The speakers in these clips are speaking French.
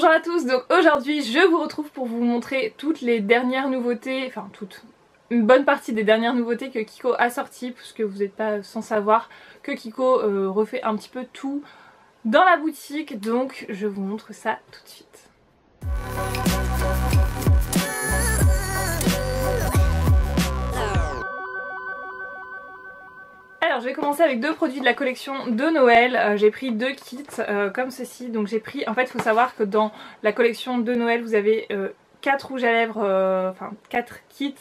Bonjour à tous, donc aujourd'hui je vous retrouve pour vous montrer toutes les dernières nouveautés, enfin toutes, une bonne partie des dernières nouveautés que Kiko a sorties, puisque vous n'êtes pas sans savoir que Kiko refait un petit peu tout dans la boutique, donc je vous montre ça tout de suite. Alors je vais commencer avec deux produits de la collection de Noël. J'ai pris deux kits comme ceci. Donc j'ai pris, en fait il faut savoir que dans la collection de Noël vous avez 4 rouges à lèvres, enfin 4 kits,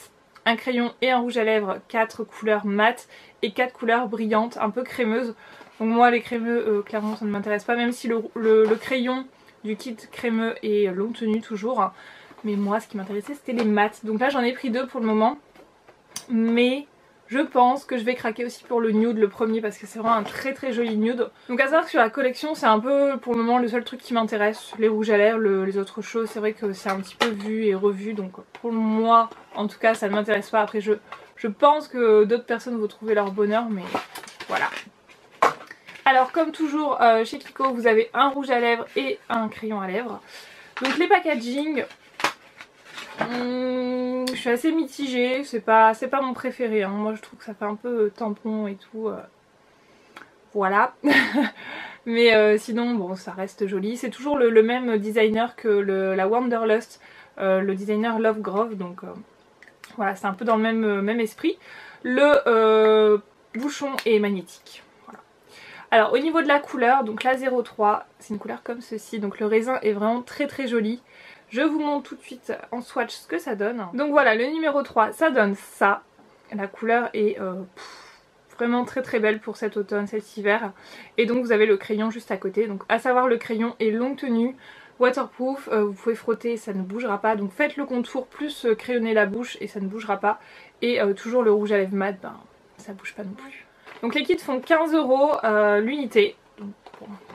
un crayon et un rouge à lèvres, 4 couleurs mat et 4 couleurs brillantes, un peu crémeuses. Donc moi les crémeux clairement ça ne m'intéresse pas, même si le crayon du kit crémeux est longue tenue toujours. Mais moi ce qui m'intéressait c'était les mats. Donc là j'en ai pris deux pour le moment. Mais je pense que je vais craquer aussi pour le nude, le premier, parce que c'est vraiment un très joli nude. Donc à savoir que sur la collection c'est un peu pour le moment le seul truc qui m'intéresse. Les rouges à lèvres, les autres choses c'est vrai que c'est un petit peu vu et revu. Donc pour moi en tout cas ça ne m'intéresse pas. Après je pense que d'autres personnes vont trouver leur bonheur, mais voilà. Alors comme toujours chez Kiko vous avez un rouge à lèvres et un crayon à lèvres. Donc les packaging, je suis assez mitigée, c'est pas mon préféré, hein. Moi je trouve que ça fait un peu tampon et tout, voilà. Mais sinon bon ça reste joli, c'est toujours le même designer que la Wanderlust, le designer Love Grove, donc voilà c'est un peu dans le même esprit. Le bouchon est magnétique. Voilà. Alors au niveau de la couleur, donc la 03 c'est une couleur comme ceci, donc le raisin est vraiment très joli. Je vous montre tout de suite en swatch ce que ça donne. Donc voilà, le numéro 3, ça donne ça. La couleur est vraiment très belle pour cet automne, cet hiver. Et donc vous avez le crayon juste à côté. Donc à savoir le crayon est longue tenue, waterproof, vous pouvez frotter, ça ne bougera pas. Donc faites le contour plus crayonner la bouche et ça ne bougera pas. Et toujours le rouge à lèvres mat, ben ça bouge pas non plus. Donc les kits font 15 € l'unité.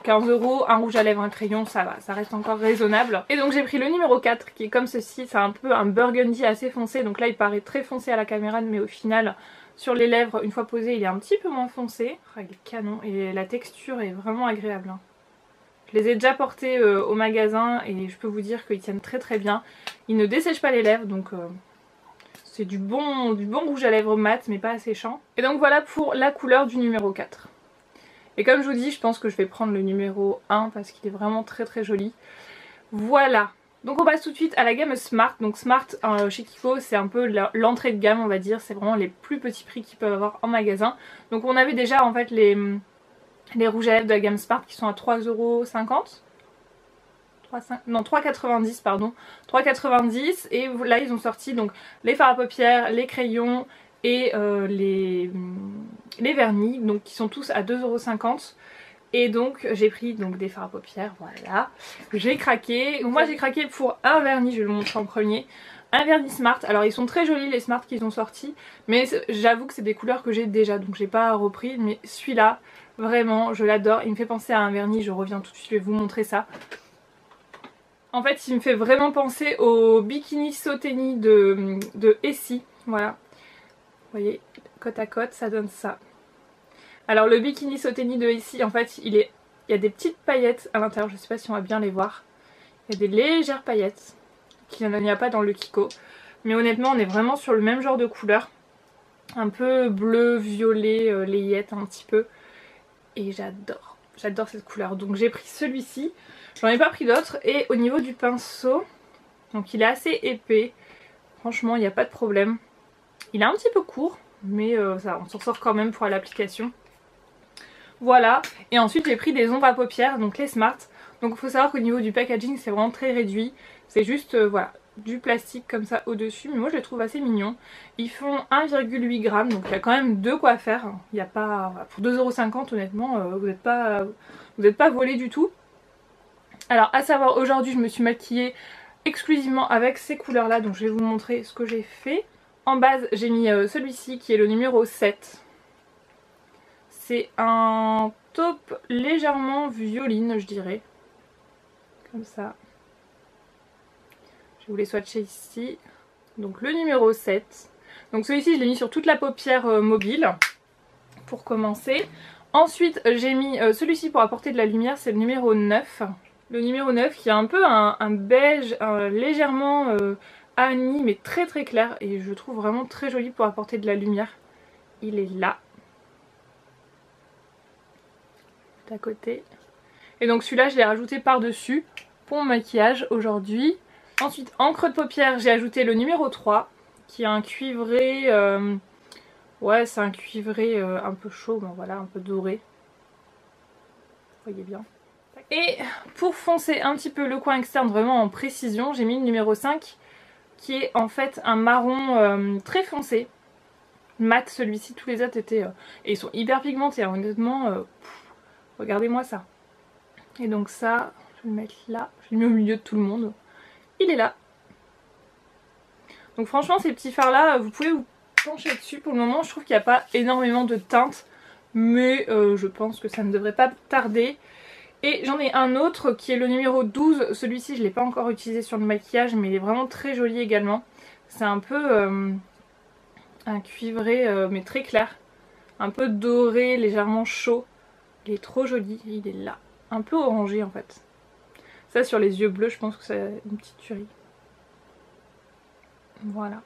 15 €, un rouge à lèvres, un crayon, ça va, ça reste encore raisonnable. Et donc j'ai pris le numéro 4 qui est comme ceci, c'est un peu un burgundy assez foncé. Donc là il paraît très foncé à la caméra, mais au final sur les lèvres, une fois posé, il est un petit peu moins foncé. Oh, il est canon et la texture est vraiment agréable, hein. Je les ai déjà portés au magasin et je peux vous dire qu'ils tiennent très bien. Ils ne dessèchent pas les lèvres, donc c'est du bon rouge à lèvres mat mais pas asséchant. Et donc voilà pour la couleur du numéro 4. Et comme je vous dis, je pense que je vais prendre le numéro 1 parce qu'il est vraiment très joli. Voilà. Donc on passe tout de suite à la gamme Smart. Donc Smart chez Kiko c'est un peu l'entrée de gamme on va dire. C'est vraiment les plus petits prix qu'ils peuvent avoir en magasin. Donc on avait déjà en fait les rouges à lèvres de la gamme Smart qui sont à 3,50 €. Non 3,90 pardon. 3,90 et là ils ont sorti donc les fards à paupières, les crayons et les vernis, donc qui sont tous à 2,50 €. Et donc j'ai pris donc des fards à paupières, voilà. J'ai craqué. Donc moi j'ai craqué pour un vernis, je vais le montrer en premier. Un vernis Smart. Alors ils sont très jolis les Smart qu'ils ont sortis, mais j'avoue que c'est des couleurs que j'ai déjà, donc j'ai pas repris. Mais celui-là, vraiment, je l'adore. Il me fait penser à un vernis, je reviens tout de suite, je vais vous montrer ça. En fait il me fait vraiment penser au Bikini Soteni de Essie, voilà. Vous voyez, côte à côte, ça donne ça. Alors le Bikini Soteni de Essie, en fait, il y a des petites paillettes à l'intérieur, je sais pas si on va bien les voir. Il y a des légères paillettes, qu'il n'y a pas dans le Kiko. Mais honnêtement, on est vraiment sur le même genre de couleur. Un peu bleu, violet, layette un petit peu. Et j'adore cette couleur. Donc j'ai pris celui-ci, j'en ai pas pris d'autres. Et au niveau du pinceau, donc il est assez épais. Franchement, il n'y a pas de problème. Il est un petit peu court, mais ça, on s'en sort quand même pour l'application. Voilà, et ensuite j'ai pris des ombres à paupières, donc les Smart. Donc il faut savoir qu'au niveau du packaging c'est vraiment très réduit. C'est juste voilà, du plastique comme ça au dessus, mais moi je les trouve assez mignons. Ils font 1,8 g, donc il y a quand même de quoi faire. Il y a pas, pour 2,50 € honnêtement, vous n'êtes pas volé du tout. Alors à savoir, aujourd'hui je me suis maquillée exclusivement avec ces couleurs là, donc je vais vous montrer ce que j'ai fait. En base j'ai mis celui-ci qui est le numéro 7. C'est un taupe légèrement violine je dirais. Comme ça. Je vais vous les swatcher ici. Donc le numéro 7. Donc celui-ci je l'ai mis sur toute la paupière mobile. Pour commencer. Ensuite j'ai mis celui-ci pour apporter de la lumière, c'est le numéro 9. Le numéro 9 qui a un peu un beige légèrement anis mais très très clair et je trouve vraiment très joli pour apporter de la lumière. Il est là. À côté. Et donc celui-là je l'ai rajouté par dessus pour mon maquillage aujourd'hui. Ensuite en creux de paupière j'ai ajouté le numéro 3 qui est un cuivré, ouais c'est un cuivré un peu chaud, ben voilà, un peu doré. Vous voyez bien. Et pour foncer un petit peu le coin externe vraiment en précision, j'ai mis le numéro 5 qui est en fait un marron très foncé. Mat, celui-ci, tous les autres étaient... et ils sont hyper pigmentés, hein, honnêtement. Regardez-moi ça. Et donc ça, je vais le mettre là. Je l'ai mis au milieu de tout le monde. Il est là. Donc franchement, ces petits fards là, vous pouvez vous pencher dessus. Pour le moment, je trouve qu'il n'y a pas énormément de teintes. Mais je pense que ça ne devrait pas tarder. Et j'en ai un autre qui est le numéro 12. Celui-ci, je ne l'ai pas encore utilisé sur le maquillage, mais il est vraiment très joli également. C'est un peu un cuivré, mais très clair. Un peu doré, légèrement chaud. Il est trop joli, il est là. Un peu orangé en fait. Ça sur les yeux bleus, je pense que c'est une petite tuerie. Voilà.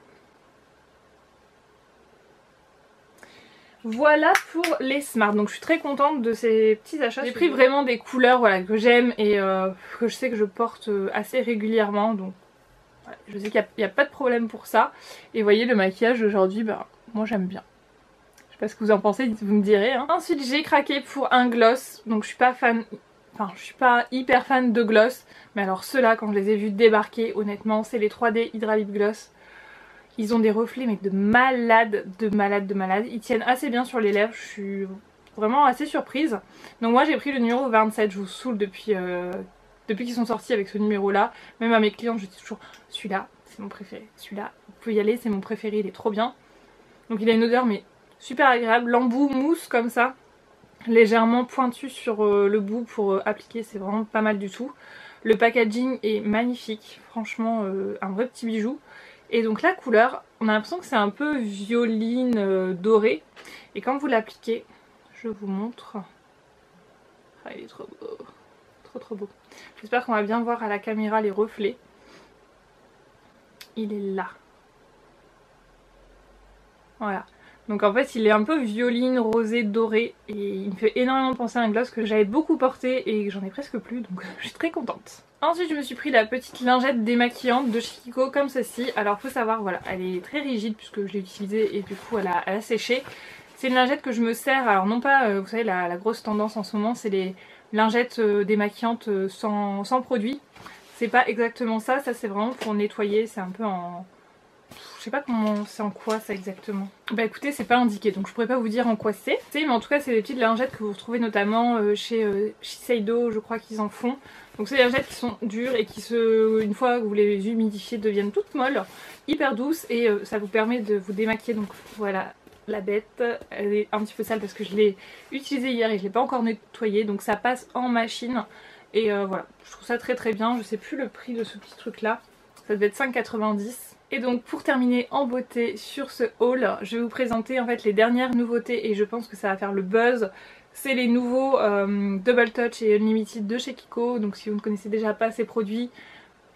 Voilà pour les Smart. Donc je suis très contente de ces petits achats. J'ai pris vraiment des couleurs voilà, que j'aime et que je sais que je porte assez régulièrement. Donc voilà, je sais qu'il n'y a pas de problème pour ça. Et vous voyez le maquillage aujourd'hui, bah, moi j'aime bien. Je sais pas ce que vous en pensez, vous me direz. Hein. Ensuite j'ai craqué pour un gloss. Donc je suis pas fan... Enfin je suis pas hyper fan de gloss. Mais alors ceux-là quand je les ai vus débarquer, honnêtement c'est les 3D Hydra Lip Gloss. Ils ont des reflets mais de malade, de malade, de malade. Ils tiennent assez bien sur les lèvres, je suis vraiment assez surprise. Donc moi j'ai pris le numéro 27, je vous saoule depuis qu'ils sont sortis avec ce numéro là. Même à mes clients je dis toujours celui-là c'est mon préféré, celui-là vous pouvez y aller, c'est mon préféré, il est trop bien. Donc il a une odeur mais super agréable, l'embout mousse comme ça, légèrement pointu sur le bout pour appliquer, c'est vraiment pas mal du tout. Le packaging est magnifique, franchement un vrai petit bijou. Et donc la couleur, on a l'impression que c'est un peu violine dorée. Et quand vous l'appliquez, je vous montre. Ah, il est trop beau. Trop trop beau. J'espère qu'on va bien voir à la caméra les reflets. Il est là. Voilà. Donc en fait il est un peu violine, rosé, doré. Et il me fait énormément penser à un gloss que j'avais beaucoup porté et que j'en ai presque plus. Donc je suis très contente. Ensuite je me suis pris la petite lingette démaquillante de chez Kiko comme ceci. Alors faut savoir voilà, elle est très rigide puisque je l'ai utilisée et du coup elle a séché. C'est une lingette que je me sers, alors non pas, vous savez la grosse tendance en ce moment c'est les lingettes démaquillantes sans produit. C'est pas exactement ça, ça c'est vraiment pour nettoyer, c'est un peu en... Je sais pas comment c'est en quoi ça exactement. Bah écoutez c'est pas indiqué donc je pourrais pas vous dire en quoi c'est. Mais en tout cas c'est des petites lingettes que vous retrouvez notamment chez Shiseido, je crois qu'ils en font. Donc c'est des lingettes qui sont dures et qui une fois que vous les humidifiez deviennent toutes molles, hyper douces et ça vous permet de vous démaquiller. Donc voilà la bête, elle est un petit peu sale parce que je l'ai utilisée hier et je l'ai pas encore nettoyée. Donc ça passe en machine et voilà je trouve ça très très bien. Je sais plus le prix de ce petit truc là, ça devait être 5,90 €. Et donc pour terminer en beauté sur ce haul, je vais vous présenter en fait les dernières nouveautés et je pense que ça va faire le buzz. C'est les nouveaux Double Touch et Unlimited de chez Kiko. Donc si vous ne connaissez déjà pas ces produits,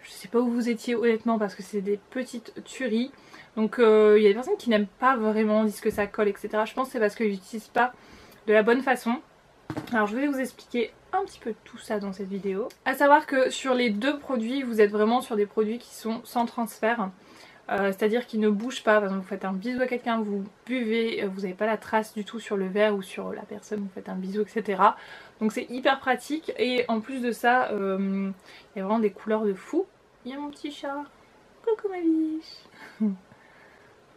je sais pas où vous étiez honnêtement parce que c'est des petites tueries. Donc il y a des personnes qui n'aiment pas vraiment, disent que ça colle etc. Je pense que c'est parce qu'ils n'utilisent pas de la bonne façon. Alors je vais vous expliquer un petit peu tout ça dans cette vidéo. A savoir que sur les deux produits, vous êtes vraiment sur des produits qui sont sans transfert. C'est-à-dire qu'ils ne bougent pas. Par exemple vous faites un bisou à quelqu'un, vous buvez, vous n'avez pas la trace du tout sur le verre ou sur la personne, vous faites un bisou etc. Donc c'est hyper pratique et en plus de ça il y a vraiment des couleurs de fou. Il y a mon petit chat, coucou ma biche.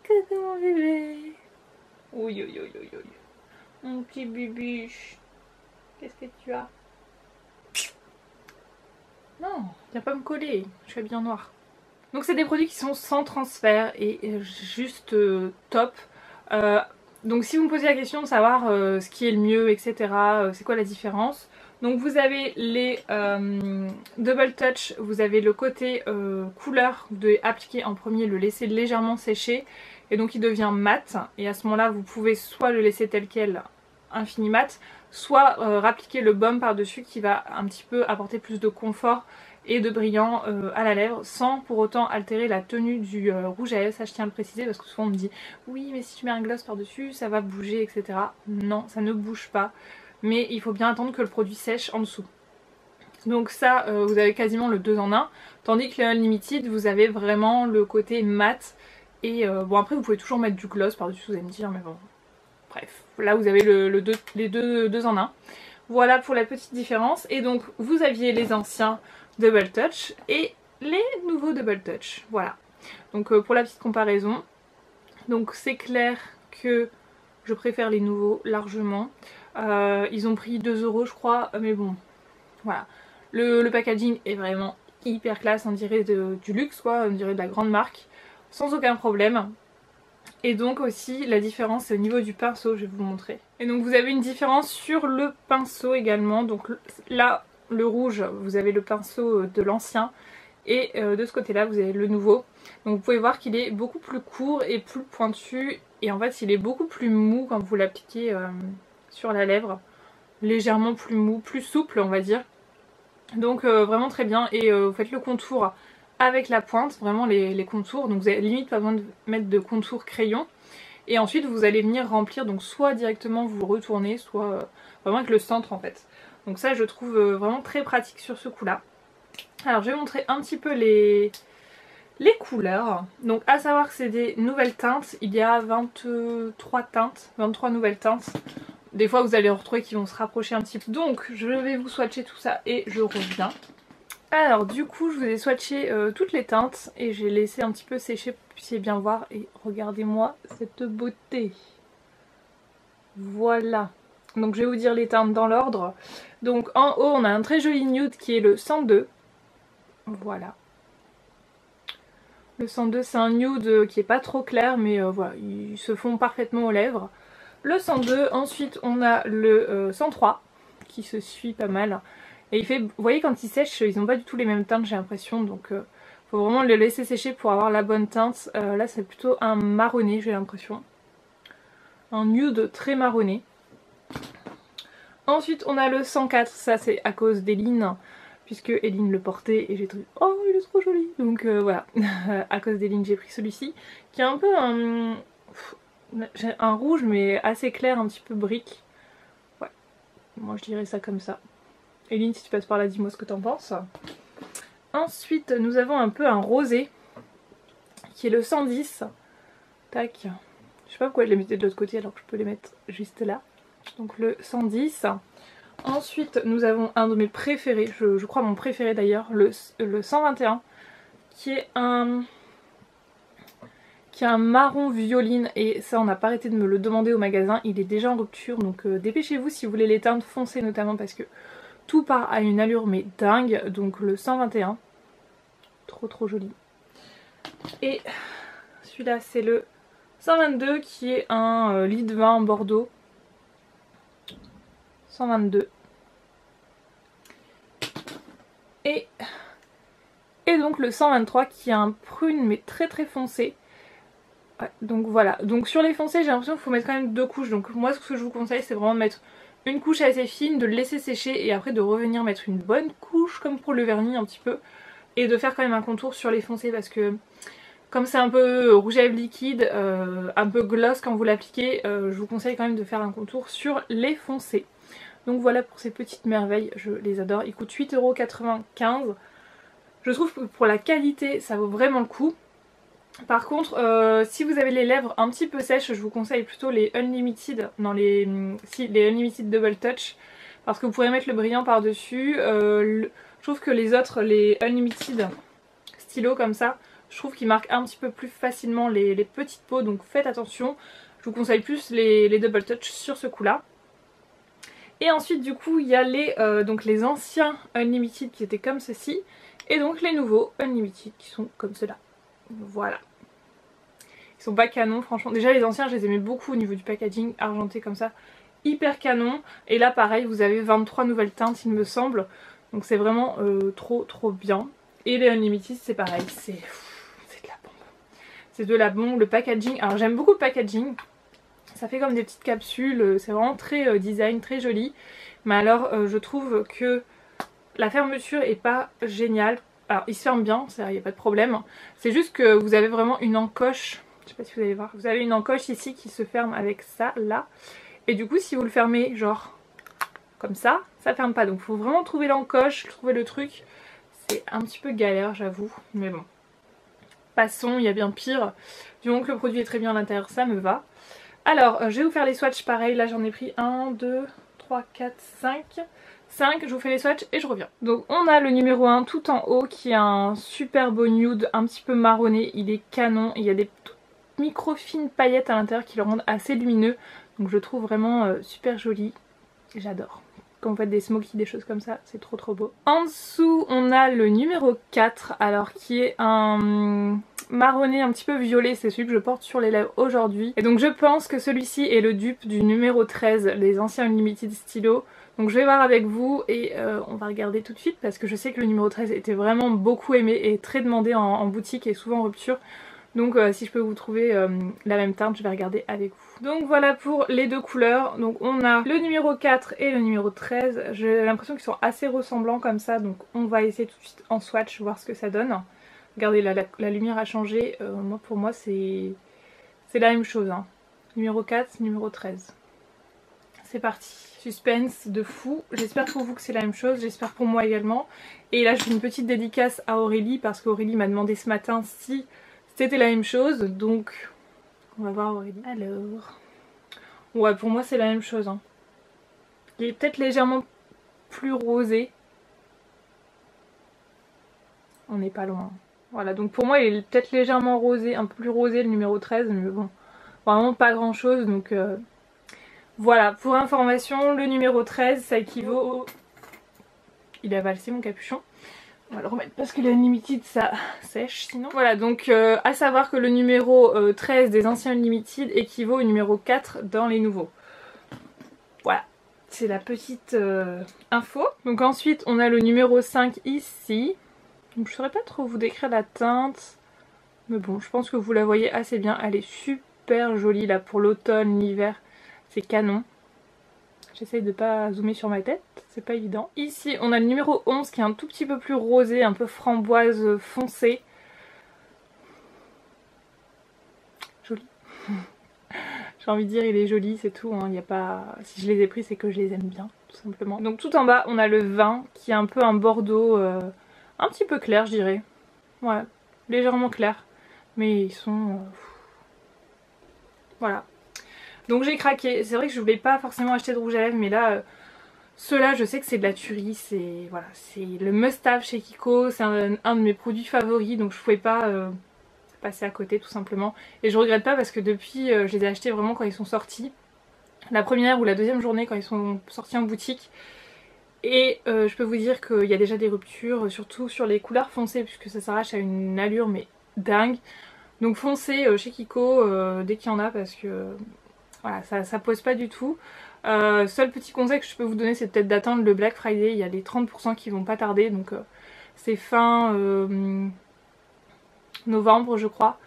Coucou mon bébé. Oui oui oui oui oui. Mon petit bibiche. Qu'est-ce que tu as? Non, viens pas me coller, je suis habillée en noir. Donc c'est des produits qui sont sans transfert et juste top. Donc si vous me posez la question de savoir ce qui est le mieux etc, c'est quoi la différence. Donc vous avez les Double Touch, vous avez le côté couleur, vous devez appliquer en premier, le laisser légèrement sécher et donc il devient mat. Et à ce moment là vous pouvez soit le laisser tel quel infini mat, soit rappliquer le baume par dessus qui va un petit peu apporter plus de confort et de brillant à la lèvre sans pour autant altérer la tenue du rouge à lèvres. Ça je tiens à le préciser parce que souvent on me dit oui mais si tu mets un gloss par dessus ça va bouger etc. Non, ça ne bouge pas, mais il faut bien attendre que le produit sèche en dessous. Donc ça vous avez quasiment le 2 en 1, tandis que le Unlimited vous avez vraiment le côté mat. Et bon après vous pouvez toujours mettre du gloss par dessus, vous allez me dire, mais bon bref, là vous avez les deux en 1. Voilà pour la petite différence. Et donc vous aviez les anciens Double Touch et les nouveaux Double Touch, voilà. Donc pour la petite comparaison, donc c'est clair que je préfère les nouveaux largement. Ils ont pris 2 € je crois, mais bon, voilà. Le packaging est vraiment hyper classe, on dirait du luxe quoi, on dirait de la grande marque, sans aucun problème. Et donc aussi la différence c'est au niveau du pinceau, je vais vous montrer. Et donc vous avez une différence sur le pinceau également, donc là le rouge vous avez le pinceau de l'ancien et de ce côté là vous avez le nouveau. Donc vous pouvez voir qu'il est beaucoup plus court et plus pointu et en fait il est beaucoup plus mou quand vous l'appliquez sur la lèvre. Légèrement plus mou, plus souple on va dire. Donc vraiment très bien et vous faites le contour avec la pointe, vraiment les contours, donc vous avez limite pas besoin de mettre de contour crayon. Et ensuite vous allez venir remplir, donc soit directement vous retournez, soit vraiment avec le centre en fait. Donc ça je trouve vraiment très pratique sur ce coup là. Alors je vais montrer un petit peu les couleurs. Donc à savoir que c'est des nouvelles teintes, il y a 23 teintes, 23 nouvelles teintes. Des fois vous allez en retrouver qui vont se rapprocher un petit peu. Donc je vais vous swatcher tout ça et je reviens. Alors du coup je vous ai swatché toutes les teintes et j'ai laissé un petit peu sécher pour que vous puissiez bien voir. Et regardez-moi cette beauté. Voilà. Donc je vais vous dire les teintes dans l'ordre. Donc en haut on a un très joli nude qui est le 102. Voilà. Le 102 c'est un nude qui est pas trop clair mais voilà, ils se font parfaitement aux lèvres. Le 102, ensuite on a le 103 qui se suit pas mal. Et il fait, vous voyez quand ils sèchent, ils n'ont pas du tout les mêmes teintes j'ai l'impression, donc faut vraiment le laisser sécher pour avoir la bonne teinte. Là c'est plutôt un marronné j'ai l'impression. Un nude très marronné. Ensuite on a le 104, ça c'est à cause d'Eline, puisque Eline le portait et j'ai trouvé oh il est trop joli. Donc voilà, à cause d'Eline j'ai pris celui-ci, qui est un peu un rouge mais assez clair, un petit peu brique. Ouais, moi je dirais ça comme ça. Eline, si tu passes par là, dis-moi ce que t'en penses. Ensuite, nous avons un peu un rosé, qui est le 110. Tac. Je sais pas pourquoi je les mettais de l'autre côté alors que je peux les mettre juste là. Donc le 110. Ensuite, nous avons un de mes préférés, je crois mon préféré d'ailleurs, le 121, qui est un marron violine. Et ça, on n'a pas arrêté de me le demander au magasin. Il est déjà en rupture, donc dépêchez-vous si vous voulez les teintes foncées notamment parce que tout part à une allure mais dingue. Donc le 121, trop joli. Et celui-là c'est le 122 qui est un lit de vin bordeaux. 122. Et donc le 123 qui est un prune mais très foncé. Ouais, donc voilà, donc sur les foncés j'ai l'impression qu'il faut mettre quand même 2 couches. Donc moi ce que je vous conseille c'est vraiment de mettre une couche assez fine, de le laisser sécher et après de revenir mettre une bonne couche comme pour le vernis un petit peu. Et de faire quand même un contour sur les foncés parce que comme c'est un peu rouge à lèvres liquide, un peu gloss quand vous l'appliquez, je vous conseille quand même de faire un contour sur les foncés. Donc voilà pour ces petites merveilles, je les adore. Ils coûtent 8,95 €. Je trouve que pour la qualité ça vaut vraiment le coup. Par contre, si vous avez les lèvres un petit peu sèches, je vous conseille plutôt les Unlimited, les Unlimited Double Touch, parce que vous pourrez mettre le brillant par dessus. Je trouve que les autres, les Unlimited stylos comme ça, je trouve qu'ils marquent un petit peu plus facilement les petites peaux, donc faites attention. Je vous conseille plus les Double Touch sur ce coup là. Et ensuite du coup il y a les anciens Unlimited qui étaient comme ceci, et donc les nouveaux Unlimited qui sont comme cela. Voilà. Ils sont pas canons franchement. Déjà les anciens je les aimais beaucoup au niveau du packaging argenté comme ça. Hyper canon. Et là pareil vous avez 23 nouvelles teintes il me semble. Donc c'est vraiment trop bien. Et les Unlimited c'est pareil. C'est de la bombe. C'est de la bombe. Le packaging. Alors j'aime beaucoup le packaging. Ça fait comme des petites capsules, c'est vraiment très design, très joli. Mais alors je trouve que la fermeture est pas géniale. Alors il se ferme bien, il n'y a pas de problème. C'est juste que vous avez vraiment une encoche, je sais pas si vous allez voir, vous avez une encoche ici qui se ferme avec ça là. Et du coup si vous le fermez genre comme ça ferme pas. Donc il faut vraiment trouver l'encoche, trouver le truc. C'est un petit peu galère j'avoue, mais bon. Passons, il y a bien pire. Du moment que le produit est très bien à l'intérieur, ça me va. Alors, je vais vous faire les swatchs pareil. Là, j'en ai pris 1, 2, 3, 4, 5. 5, je vous fais les swatchs et je reviens. Donc, on a le numéro 1 tout en haut qui est un super beau nude, un petit peu marronné. Il est canon. Il y a des toutes micro fines paillettes à l'intérieur qui le rendent assez lumineux. Donc, je le trouve vraiment super joli. J'adore. Quand vous faites des smokies, des choses comme ça, c'est trop trop beau. En dessous, on a le numéro 4, alors qui est un marronné un petit peu violet, c'est celui que je porte sur les lèvres aujourd'hui. Et donc je pense que celui-ci est le dupe du numéro 13, les anciens Unlimited stylos. Donc je vais voir avec vous et on va regarder tout de suite parce que je sais que le numéro 13 était vraiment beaucoup aimé et très demandé en boutique et souvent en rupture. Donc si je peux vous trouver la même teinte, je vais regarder avec vous. Donc voilà pour les deux couleurs. Donc on a le numéro 4 et le numéro 13. J'ai l'impression qu'ils sont assez ressemblants comme ça. Donc on va essayer tout de suite en swatch, voir ce que ça donne. Regardez, la lumière a changé. Pour moi c'est la même chose. Hein. Numéro 4, numéro 13. C'est parti. Suspense de fou. J'espère pour vous que c'est la même chose. J'espère pour moi également. Et là je fais une petite dédicace à Aurélie parce qu'Aurélie m'a demandé ce matin si c'était la même chose, donc on va voir Aurélie. Alors, ouais pour moi c'est la même chose. Hein. Il est peut-être légèrement plus rosé. On n'est pas loin. Voilà, donc pour moi il est peut-être légèrement rosé, un peu plus rosé le numéro 13, mais bon, vraiment pas grand chose. Donc voilà, pour information, le numéro 13 ça équivaut au... Il a valsé mon capuchon. On va le remettre parce que la Unlimited ça sèche sinon. Voilà donc à savoir que le numéro 13 des anciens Unlimited équivaut au numéro 4 dans les nouveaux. Voilà, c'est la petite info. Donc ensuite on a le numéro 5 ici. Donc je saurais pas trop vous décrire la teinte. Mais bon je pense que vous la voyez assez bien. Elle est super jolie là pour l'automne, l'hiver. C'est canon. J'essaye de pas zoomer sur ma tête, c'est pas évident. Ici on a le numéro 11 qui est un tout petit peu plus rosé, un peu framboise foncé. Joli. J'ai envie de dire il est joli, c'est tout. Hein. Y a pas... Si je les ai pris c'est que je les aime bien, tout simplement. Donc tout en bas on a le 20 qui est un peu un bordeaux un petit peu clair je dirais. Ouais, légèrement clair. Mais ils sont... Voilà. Donc j'ai craqué, c'est vrai que je voulais pas forcément acheter de rouge à lèvres mais là ceux-là je sais que c'est de la tuerie, c'est voilà, c'est le must-have chez Kiko, c'est un de mes produits favoris donc je pouvais pas passer à côté tout simplement. Et je regrette pas parce que depuis je les ai achetés vraiment quand ils sont sortis, la première ou la deuxième journée quand ils sont sortis en boutique. Et je peux vous dire qu'il y a déjà des ruptures, surtout sur les couleurs foncées puisque ça s'arrache à une allure mais dingue. Donc foncez chez Kiko dès qu'il y en a parce que... Voilà, ça pose pas du tout. Seul petit conseil que je peux vous donner c'est peut-être d'attendre le Black Friday. Il y a les 30% qui vont pas tarder. Donc c'est fin novembre je crois.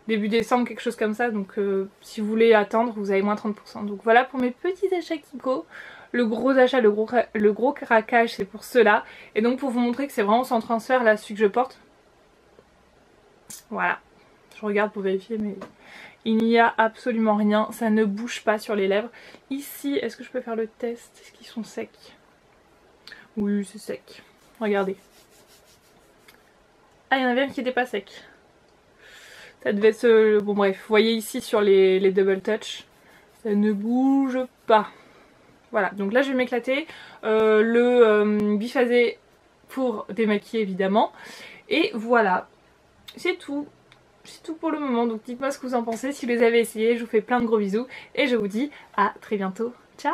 Début décembre quelque chose comme ça. Donc si vous voulez attendre vous avez moins 30%. Donc voilà pour mes petits achats Kiko. Le gros achat, le gros craquage c'est pour ceux-là. Et donc pour vous montrer que c'est vraiment sans transfert là celui que je porte. Voilà. Je regarde pour vérifier mais... Il n'y a absolument rien, ça ne bouge pas sur les lèvres. Ici, est-ce que je peux faire le test? Est-ce qu'ils sont secs? Oui, c'est sec. Regardez. Ah, il y en avait un qui n'était pas sec. Ça devait se... Bon bref, vous voyez ici sur les double touch, ça ne bouge pas. Voilà, donc là je vais m'éclater. Le biphasé pour démaquiller évidemment. Et voilà, c'est tout. C'est tout pour le moment, donc dites-moi ce que vous en pensez. Si vous les avez essayés, je vous fais plein de gros bisous et je vous dis à très bientôt. Ciao!